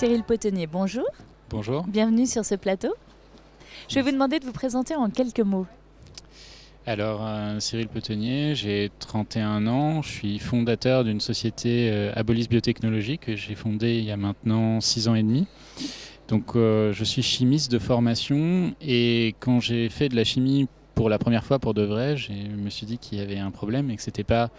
Cyril Potonnier, bonjour. Bonjour. Bienvenue sur ce plateau. Je vais vous demander de vous présenter en quelques mots. Alors, Cyril Potonnier, j'ai 31 ans, je suis fondateur d'une société Abolis Biotechnologie que j'ai fondée il y a maintenant 6 ans et demi. Donc, je suis chimiste de formation et quand j'ai fait de la chimie pour la première fois pour de vrai, je me suis dit qu'il y avait un problème et que c'était pas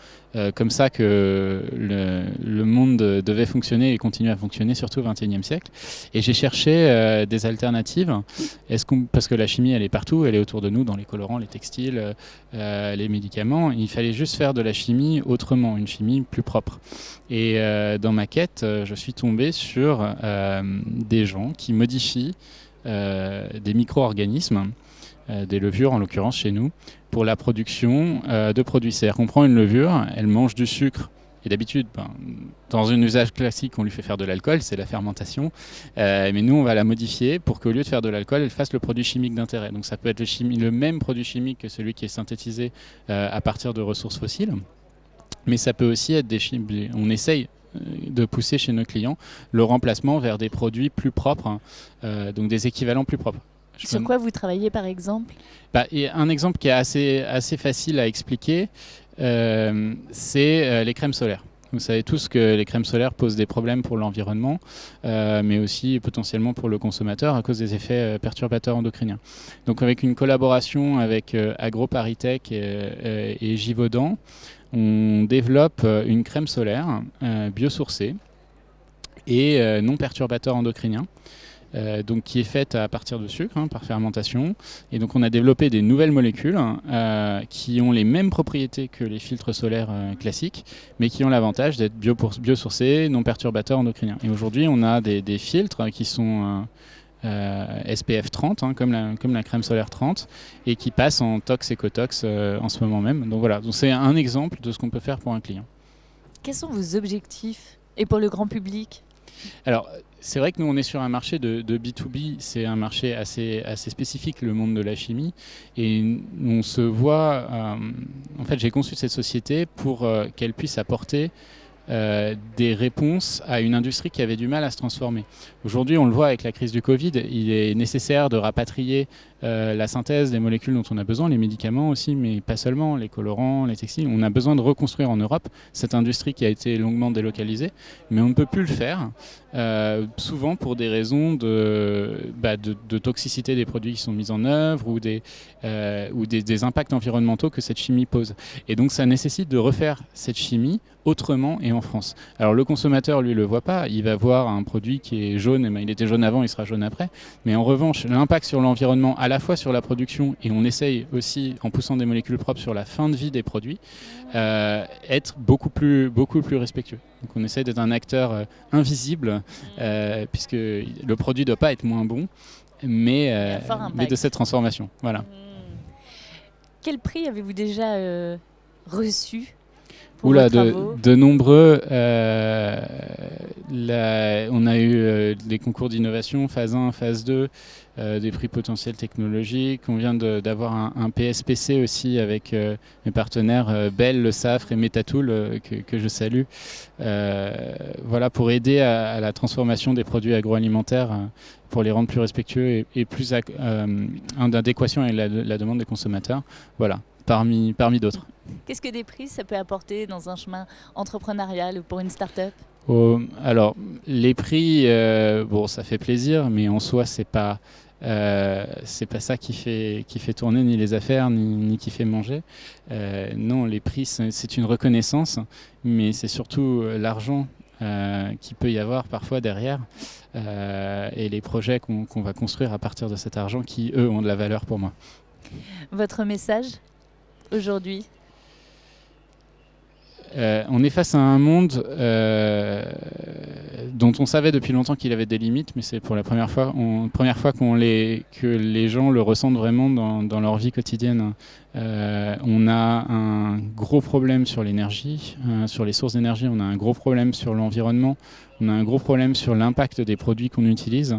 comme ça que le monde devait fonctionner et continuer à fonctionner, surtout au XXIe siècle. Et j'ai cherché des alternatives. Parce que la chimie, elle est partout, elle est autour de nous, dans les colorants, les textiles, les médicaments. Il fallait juste faire de la chimie autrement, une chimie plus propre. Et dans ma quête, je suis tombé sur des gens qui modifient des micro-organismes, des levures en l'occurrence chez nous, pour la production de produits. C'est-à-dire qu'on prend une levure, elle mange du sucre, et d'habitude, dans un usage classique, on lui fait faire de l'alcool, c'est la fermentation, mais nous on va la modifier pour qu'au lieu de faire de l'alcool, elle fasse le produit chimique d'intérêt. Donc ça peut être le même produit chimique que celui qui est synthétisé à partir de ressources fossiles, mais ça peut aussi être on essaye de pousser chez nos clients le remplacement vers des produits plus propres, donc des équivalents plus propres. Sur quoi vous travaillez par exemple ? Un exemple qui est assez facile à expliquer, c'est les crèmes solaires. Vous savez tous que les crèmes solaires posent des problèmes pour l'environnement, mais aussi potentiellement pour le consommateur à cause des effets perturbateurs endocriniens. Donc avec une collaboration avec AgroParisTech et Givaudan, on développe une crème solaire biosourcée et non perturbateur endocrinien. Donc qui est faite à partir de sucre, par fermentation. Et donc on a développé des nouvelles molécules qui ont les mêmes propriétés que les filtres solaires classiques, mais qui ont l'avantage d'être biosourcés, non perturbateurs endocriniens. Et aujourd'hui on a des filtres qui sont SPF 30, comme la crème solaire 30, et qui passent en tox écotox en ce moment même. Donc voilà, donc c'est un exemple de ce qu'on peut faire pour un client. Quels sont vos objectifs ? Et pour le grand public ? Alors, c'est vrai que nous, on est sur un marché de B2B, c'est un marché assez spécifique, le monde de la chimie. Et on se voit... en fait, j'ai conçu cette société pour qu'elle puisse apporter des réponses à une industrie qui avait du mal à se transformer. Aujourd'hui, on le voit avec la crise du Covid, il est nécessaire de rapatrier la synthèse des molécules dont on a besoin, les médicaments aussi, mais pas seulement, les colorants, les textiles. On a besoin de reconstruire en Europe cette industrie qui a été longuement délocalisée, mais on ne peut plus le faire, souvent pour des raisons de toxicité des produits qui sont mis en œuvre ou des impacts environnementaux que cette chimie pose. Et donc ça nécessite de refaire cette chimie autrement et en France. Alors le consommateur, lui, le voit pas. Il va voir un produit qui est jaune, il était jaune avant, il sera jaune après. Mais en revanche, l'impact sur l'environnement, à la fois sur la production, et on essaye aussi, en poussant des molécules propres sur la fin de vie des produits, être beaucoup plus respectueux. Donc on essaye d'être un acteur invisible, puisque le produit ne doit pas être moins bon, mais de cette transformation. Voilà. Quel prix avez-vous déjà reçu ? De nombreux. On a eu des concours d'innovation, phase 1, phase 2, des prix potentiels technologiques. On vient d'avoir un PSPC aussi avec mes partenaires Bell, Le Safre et Metatool que je salue. Voilà, pour aider à la transformation des produits agroalimentaires, pour les rendre plus respectueux et plus en adéquation avec la demande des consommateurs. Voilà, parmi d'autres. Qu'est-ce que des prix ça peut apporter dans un chemin entrepreneurial ou pour une start-up ? Alors, les prix, ça fait plaisir, mais en soi, c'est pas ça qui fait tourner ni les affaires, ni qui fait manger. Non, les prix, c'est une reconnaissance, mais c'est surtout l'argent qu'il peut y avoir parfois derrière, et les projets qu'on va construire à partir de cet argent qui, eux, ont de la valeur pour moi. Votre message aujourd'hui ? On est face à un monde dont on savait depuis longtemps qu'il avait des limites, mais c'est pour la première fois que les gens le ressentent vraiment dans leur vie quotidienne. On a un gros problème sur l'énergie, sur les sources d'énergie, on a un gros problème sur l'environnement, On a un gros problème sur l'impact des produits qu'on utilise.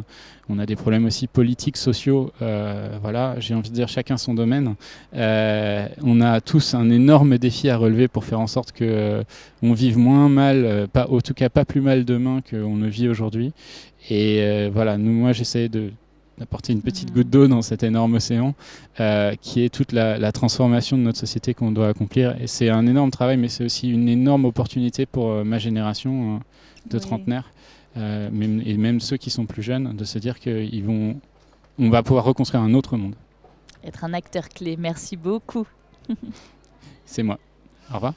On a des problèmes aussi politiques, sociaux. Voilà, j'ai envie de dire chacun son domaine. On a tous un énorme défi à relever pour faire en sorte qu'on vive moins mal, en tout cas pas plus mal demain qu'on ne vit aujourd'hui. Et voilà, moi j'essaie d'apporter une petite goutte d'eau dans cet énorme océan qui est toute la transformation de notre société qu'on doit accomplir. Et c'est un énorme travail, mais c'est aussi une énorme opportunité pour ma génération de trentenaires, et même ceux qui sont plus jeunes, de se dire qu'on va pouvoir reconstruire un autre monde. Être un acteur clé. Merci beaucoup. C'est moi. Au revoir.